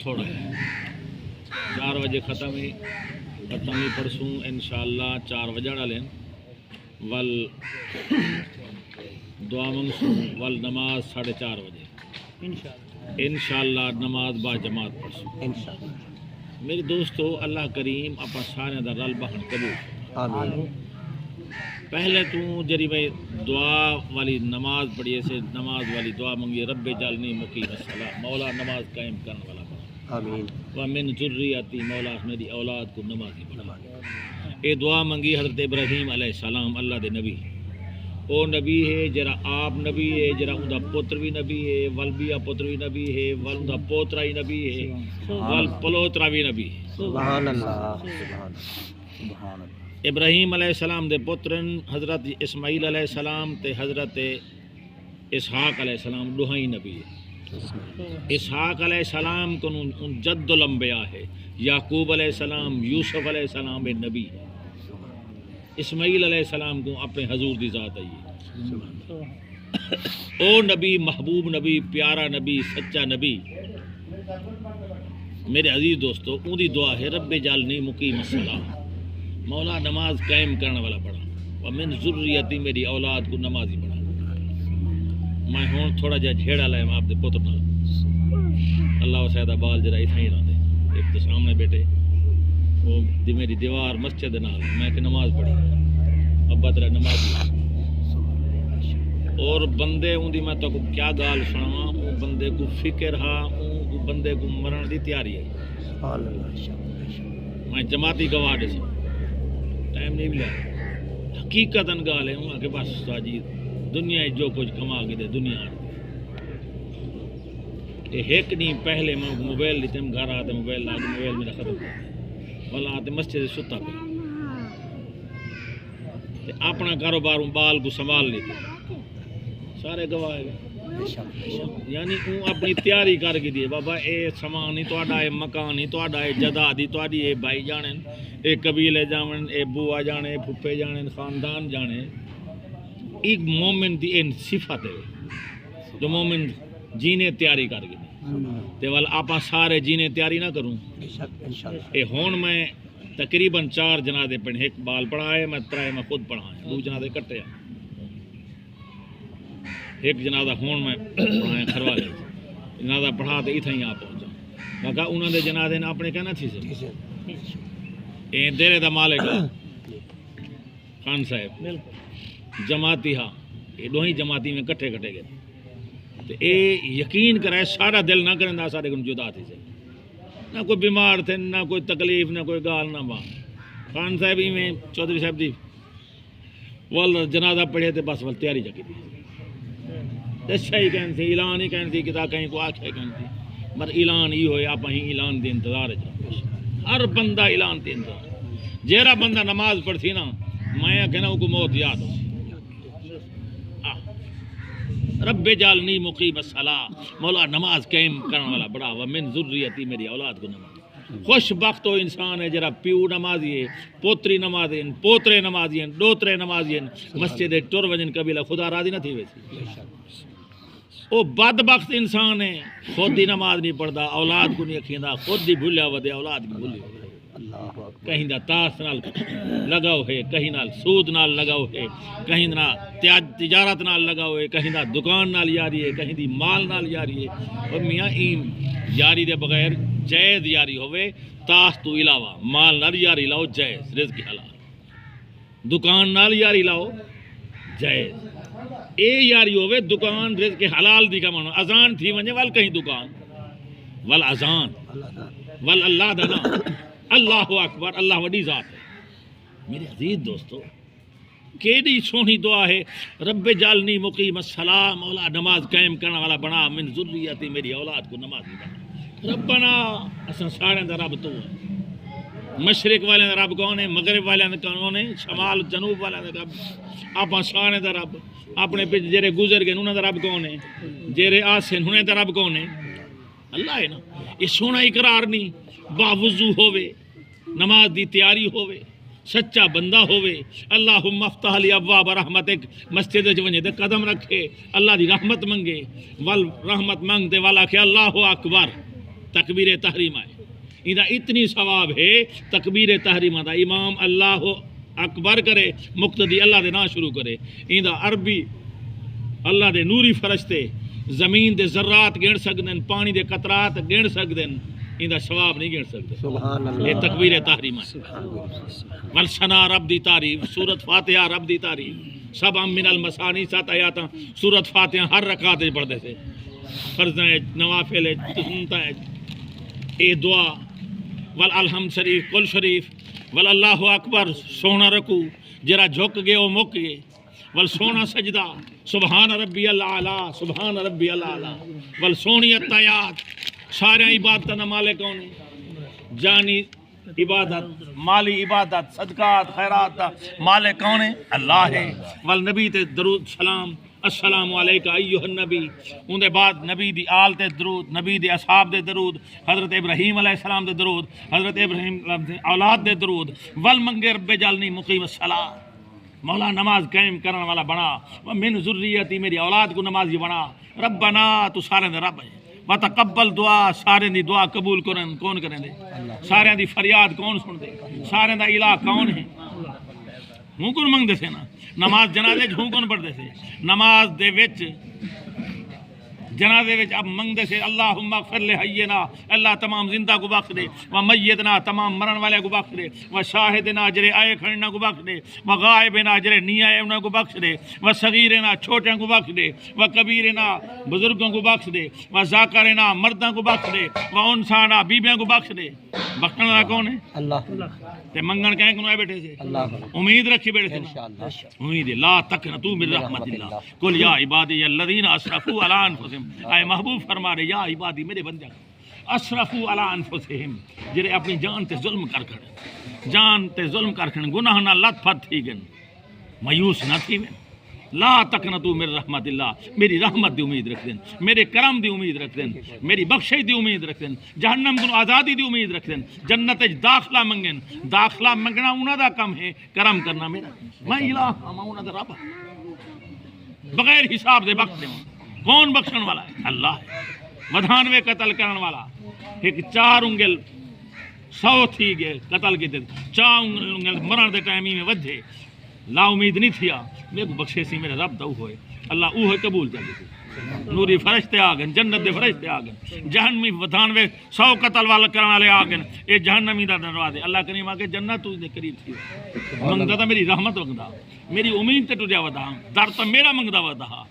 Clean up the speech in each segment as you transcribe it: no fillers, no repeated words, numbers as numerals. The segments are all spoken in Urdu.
تھوڑا ہے 4 بجے ختم ہی پرسوں انشاءاللہ 4 بجے ڈالیں ول دعا منگسوں ول نماز 4:30 بجے انشاءاللہ نماز با جماعت پڑھسوں میرے دوستو اللہ کریم اپا سارے دا رل بہن قبول آمین پہلے تو جری میں دعا والی نماز پڑھیے سے نماز والی دعا منگیے رب جعلنی مقیم الصلاۃ مولا نماز قائم کرنے والا بنا آمین ومن ذریتی مولا میری اولاد کو نمازی بنا اے دعا منگی حضرت ابراہیم علیہ السلام اللہ دے نبی او نبی ہے جرا آپ نبی ہے جرا اوندا پتر بھی نبی ہے ول بیا پتر بھی نبی ہے ول اوندا پوترا ہی نبی ہے ول پلوترا بھی نبی ہے سبحان اللہ سبحان اللہ ابراہیم علیہ السلام دے پترن حضرت اسماعیل علیہ السلام تے حضرت اسحاق علیہ السلام دوہائی نبی ہے اسحاق علیہ السلام کو ان جد الانبیاء ہے یعقوب علیہ السلام یوسف علیہ السلام نبی ہے اسماعیل علیہ السلام کو اپنے حضور دی ذات آئی او نبی محبوب نبی پیارا نبی سچا نبی میرے عزیز دوستو اون دی دعا ہے رب جعلنی مقیم الصلاۃ مولا نماز قائم کرنے والا بڑا ومن ذریتی میری اولاد کو نمازی بڑا میں ہوں تھوڑا جہا جھیڑا لائے آپ دے پتر نال اللہ وسعدہ بال جرا اتنا ہی رہتے ایک تو سامنے بیٹے وہ میری دیوار مسجد نال میں کہ نماز پڑھی ابا تیرا نمازی اور بندے ان دی میں تو کو کیا گال سناواں وہ بندے کو فکر ہا وہ بندے کو مرن دی تیاری ہے سبحان اللہ میں جماعتی گواہ دے ٹائم نہیں ملا حقیقتاً گال ہے وہاں کہ بس ساجی دنیا جو کچھ کما کے دے دنیا ایک نہیں پہلے میں موبائل لیتے ہم گھر آتے موبائل لا کے موبائل میرا ختم والا آتے مسجد ستا پہ اپنا کاروبار بال کو سنبھال لیتے سارے گواہ یعنی اون اپنی تیاری کر کے دیے بابا اے سامان ہی تہاڈا اے مکان ہی تہاڈا اے جائیداد ہی تہاڈی اے بھائی جانن اے قبیلے جانن اے بوا جانے پھپھے جانن خاندان جانے ایک مومن دی ان صفت ہے جو مومن جینے تیاری کر کے تے ول آپا سارے جینے تیاری نہ کروں اے ہون میں تقریباً 4 جنازے پڑھے ایک بال پڑھائے میں 3 میں خود پڑھائے 2 جنازے کٹے ایک جنازہ ہون میں پڑھائے کھروا لے جنازہ پڑھا تے اتھا ہی آ پہنچا میں کہا انہوں نے جنازے نے اپنے کہنا تھی سے اے دیرے دا مالک خان صاحب جماعتی ہاں یہ دو ہی جماعتی میں کٹھے کٹے گئے تو اے یقین کرے سارا دل نہ کریں دا سارے کن جدا تھی سے نہ کوئی بیمار تھے نہ کوئی تکلیف نہ کوئی گال نہ بات خان صاحب ہی میں چودھری صاحب دی وال جنازہ پڑھے تھے بس وال تیاری جکی تھی دشا ہی کہیں تھی اعلان ہی کہیں تھی کتا کہیں کو آکھے کہیں تھی مر اعلان ہی ہوئے آپ ہی اعلان دے انتظار ہے ہر بندہ اعلان دے انتظار جیرا بندہ نماز پڑھتی نا میں کہنا کو موت یاد ہو رب جعلنی مقیم الصلاۃ مولا نماز قائم کرنے والا بڑا ومن ذریتی میری اولاد کو نماز خوش بخت و انسان ہے جرا پیو نمازی ہے پوتری نمازی ہیں پوترے نمازی ہیں دوترے نمازی ہیں مسجد ٹر وجن قبیلہ خدا راضی نہ تھی ویسی وہ بدبخت انسان ہے خود ہی نماز نہیں پڑھتا اولاد کو نہیں اکھیندا خود ہی بھولیا ودے اولاد بھی بھولی کہیں دا تاس نال لگاؤ ہے کہیں نال سود نال لگاؤ ہے کہیں نہ تجارت نال لگاؤ ہے کہیں دا دکان نال یاری ہے کہیں دی مال نال یاری ہے اور میاں این یاری دے بغیر جائز یاری ہوئے تاس تو علاوہ مال نال یاری لاؤ جائز رزق حلال دکان نال یاری لاؤ جائز اے یاری ہوئے دکان رزق حلال دی کا مانو اذان تھی ونجے وال کہیں دکان وال اذان وال اللہ دنا اللہ اکبر اللہ وڈی ذات ہے میرے عزیز دوستو کیڑی سونی دعا ہے رب جعلنی مقیم الصلاۃ مولا نماز قائم کرنے والا بنا من ذریتی میری اولاد کو نمازی بنا ربنا اساں سارے دا رب تو مشرق والے دا رب کون ہے مغرب والے دا کون ہے شمال جنوب والے دا رب آپ سارے دا رب اپنے پہ جڑے گزر گئے انہاں دا رب کون ہے جڑے آسن انہاں دا رب کون ہے اللہ ہے نا یہ سونا اقرار نہیں باوضو ہوئے نماز دی تیاری ہوئے سچا بندہ ہوئے اللہم افتح لی ابواب رحمتک مسجد ونجے تے قدم رکھے اللہ دی رحمت منگے ول رحمت منگ دے والا کہ اللہ اکبر تکبیر تحریمہ ہے اندہ اتنی ثواب ہے تکبیر تحریمہ دا امام اللہ اکبر کرے مقتدی اللہ دے نا شروع کرے اندہ عربی اللہ دے نوری فرشتے زمین دے ذرات گن سکدن پانی دے قطرات گن سکدن اندہ ثواب نہیں گن سکتے سبحان اللہ یہ تکبیر تحریمہ ہے والثنا رب دی تعریف سورت فاتحہ رب دی تعریف سب من المثانی 7 آیاتاں سورت فاتحہ ہر رکعت وچ پڑھدے سے فرضاں نوافل سنتاں اے دعا والالحمد شریف کل شریف واللہ اکبر سونا رکو جرا جھک گئے وہ مک گئے ول سونا سجدہ سبحان ربی العالی سبحان ربی العالی ول سونی التایات سارے عبادت نہ مالک کون ہے جانی عبادت مالی عبادت صدقات خیرات دا مالک کون ہے اللہ ہے والنبی تے درود سلام السلام علیکہ ایہا النبی ان دے بعد نبی دی آل تے درود نبی دی اصحاب دے درود حضرت ابراہیم علیہ السلام دے درود حضرت ابراہیم اولاد دے درود والمنگے رب جعلنی مقیم الصلاۃ مولا نماز قائم کرنے والا بنا من ذریتی میری اولاد کو نمازی بنا ربنا تو سارے دے رب ہے وتقبل دعا سارے دی دعا قبول کرن کون کریں دے سارے دی فریاد کون سن دے سارے دا الہ کون ہے ہوں کون منگ دے سے نا نماز جنازے ہوں کون پڑھ دے سے نماز دے وچ جنازے وچ اب منگ دے سے اللہم اغفر لحینا اللہ تمام زندہ کو بخش دے و میتنا تمام مرن والے کو بخش دے و شاہدنا جرے آئے کھڑنا کو بخش دے و غائبنا جرے نہیں آئے انہوں کو بخش دے و صغیرنا چھوٹیاں کو بخش دے و کبیرنا بزرگوں کو بخش دے و ذاکرنا مردوں کو بخش دے و انسانا بیبیاں کو بخش دے بخشنے والا کون ہے اللہ تے منگن کہیں کنوائے بیٹھے سے اللہ امید رکھی بیٹھے سے انشاءاللہ امید ہے لا تقنطوا من رحمت اللہ قل یا عبادی الذین اسرفوا علی انفسہم اے محبوب فرما رہے یا عبادی میرے بندے اسرفوا علی انفسہم جڑے اپنی جان تے ظلم کر کھڑے جان تے ظلم کر کھڑے گناہ نہ لت پھت تھی گن مایوس نہ تھی میں لا تقنطوا من رحمت اللہ میری رحمت دی امید رکھ دین میرے کرم دی امید رکھ دین میری بخشش دی امید رکھ دین جہنم کو آزادی دی امید رکھ دین جنت وچ داخلہ منگن داخلہ منگنا انہاں دا کم ہے کرم کرنا میرا میں الہ ہاں انہاں دا رب بغیر حساب دے بخش دے کون بخشن والا ہے اللہ ہے ودھانوے قتل کرن والا ایک 4 انگل 100 تھی گئے قتل کی 4 انگل مرن دے ٹائم میں ودھے لا امید نہیں تھیا میرے کو بخشے سی میرے رب دو ہوئے اللہ اوہ قبول کر لیتے نوری فرشتے آگن جنت دے فرشتے آگن جہنمی ودھانوے 100 قتل والا کرن والے آگن اے جہنمی دا دروازے اللہ کریم آگے جنت تو دے قریب تھی منگدا تا میری رحمت وگدا میری امید تے ٹوٹیا ودا در تا میرا منگدا ودا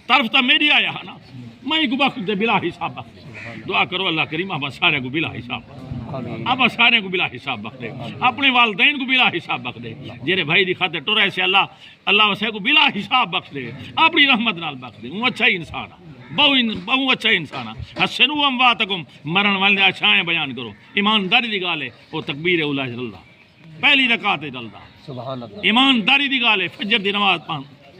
طرف تا میری آیا نا میں کو بخش دے بلا حساب بخش دعا کرو اللہ کریم اب سارے کو بلا حساب اب سارے کو بلا حساب بخش دے اپنے والدین کو بلا حساب بخش دے جیرے بھائی دی خاطر ٹرے سے اللہ وسے کو بلا حساب بخش دے اپنی رحمت نال بخش دے وہ اچھا ہی انسان بہو اچھا انسان حسنوا امواتکم مرن والے اچھائیں بیان کرو ایمانداری دی گال ہے وہ تکبیر اولا اللہ پہلی رکعت ہے جلدا سبحان اللہ ایمانداری دی گال ہے فجر دی نماز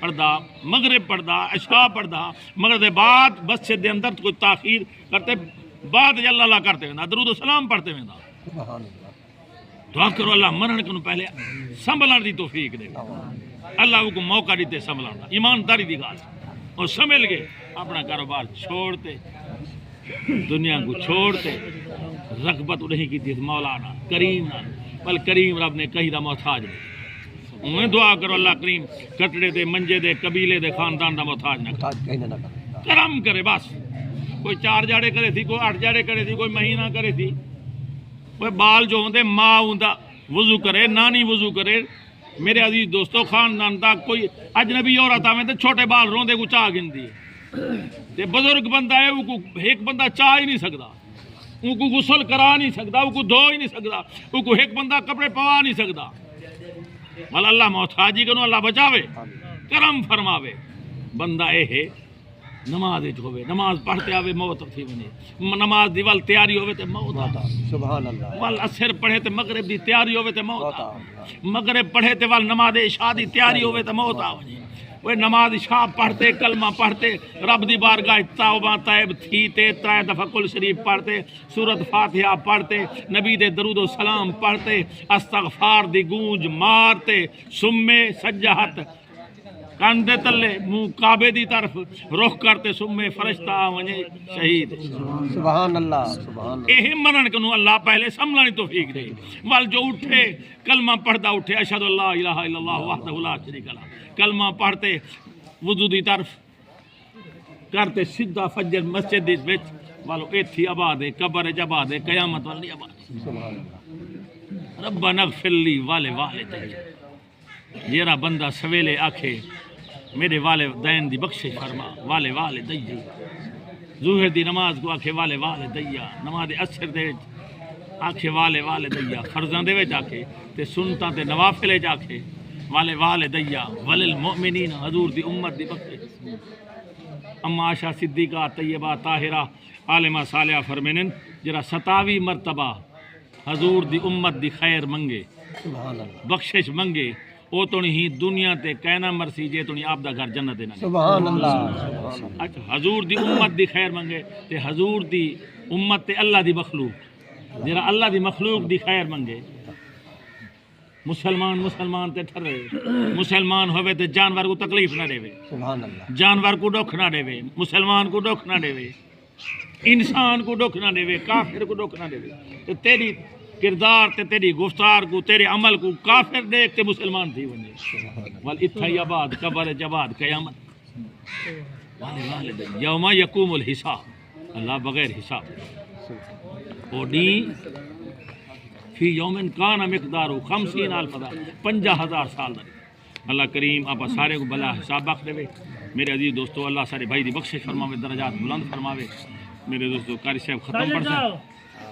پڑھدا مغرب پڑھدا عشاء پڑھدا مغرب دے بعد مسجد دے اندر کوئی تاخیر کرتے بعد اللہ اللہ کرتے ویندا درود و سلام پڑھتے ویندا سبحان اللہ دعا کرو اللہ مرن کو پہلے سنبھلن دی توفیق دے اللہ کو موقع دیتے سنبھلن دا ایمانداری دی گال اور سنبھل گئے اپنا کاروبار چھوڑتے دنیا کو چھوڑتے رغبت نہیں کی تھی مولانا کریم نہ بل کریم رب نے کہیں دا محتاج نہیں انہیں دعا کرو اللہ کریم کٹڑے دے منجے دے قبیلے دے خاندان دا محتاج نہ محتاج کہیں نہ کرے کرم کرے بس کوئی 4 جاڑے کرے تھی کوئی 8 جاڑے کرے تھی کوئی مہینہ کرے تھی کوئی بال جو ہوندے ماں ہوندا وضو کرے نانی وضو کرے میرے عزیز دوستو خاندان دا کوئی اجنبی عورت آویں تے چھوٹے بال روندے کو چاہ گندی تے بزرگ بندہ ہے وہ کو ایک بندہ چاہ ہی نہیں سکدا وہ کو غسل کرا نہیں سکدا وہ کو دھو ہی نہیں سکدا وہ کو ایک بندہ کپڑے پوا نہیں سکدا مل اللہ محتاجی کنو اللہ بچاوے کرم فرماوے بندہ اے ہے نماز ہوئے نماز پڑھتے آوے موت تھی بنے نماز دی وال تیاری ہوئے تے موت سبحان اللہ وال اثر پڑھے تے مغرب دی تیاری ہوئے تے موت مغرب پڑھے تے وال نماز عشاء دی تیاری ہوئے تے موت آوے وہ نماز عشاء پڑھتے کلمہ پڑھتے رب دی بارگاہ توبہ طیب تھی تے 3 دفعہ کل شریف پڑھتے سورت فاتحہ پڑھتے نبی دے درود و سلام پڑھتے استغفار دی گونج مارتے سمے سجہت کاندے تلے منہ کعبے دی طرف رخ کرتے سمے فرشتہ ونجے شہید سبحان اللہ سبحان اللہ یہ منن کنو اللہ پہلے سمجھنے توفیق دے وال جو اٹھے کلمہ پڑھتا اٹھے اشہد اللہ الہ الا اللہ وحدہ لا شریک لہ کلمہ پڑھتے وضو دی طرف کرتے سیدھا فجر مسجد دی وچ والو ایتھی آباد ہے قبر جباد ہے قیامت والی آباد سبحان اللہ ربنا اغفر لی والدی جیرا بندہ سویلے آکھے میرے والدین دی بخشش فرما والدی ظہر دی نماز کو آکھے والدیا نماز عصر دے آکھے والدیا فرضاں دے وچ آکھے تے سنتاں تے نوافل وچ آکھے والدیا وللمؤمنین حضور دی امت دی بخشش اما عائشہ صدیقہ طیبہ طاہرہ عالمہ صالحہ فرمینن جرا 27 مرتبہ حضور دی امت دی خیر منگے سبحان اللہ بخشش منگے او تو ہی دنیا تے کہنا مرسی جے تو آپ دا گھر جنت دینا سبحان اللہ سبحان اللہ اچھا حضور دی امت دی خیر منگے تے حضور دی امت تے اللہ دی مخلوق جرا اللہ دی مخلوق دی خیر منگے مسلمان تے ٹھرے مسلمان ہوئے تے جانور کو تکلیف نہ دے سبحان اللہ جانور کو دکھ نہ دے مسلمان کو دکھ نہ دے انسان کو دکھ نہ دے کافر کو دکھ نہ دے تے تیری کردار تے تیری گفتار کو تیرے عمل کو کافر دیکھ تے مسلمان تھی ونجے وال اتھائی آباد قبر جباد قیامت یوم یقوم الحساب اللہ بغیر حساب او دی فی یومن کان مقدار 50 الف 50,000 سال دا اللہ کریم آپ سارے کو بلا حساب بخش دے میرے عزیز دوستو اللہ سارے بھائی دی بخشش فرماوے درجات بلند فرماوے میرے دوستو قاری صاحب ختم پڑھ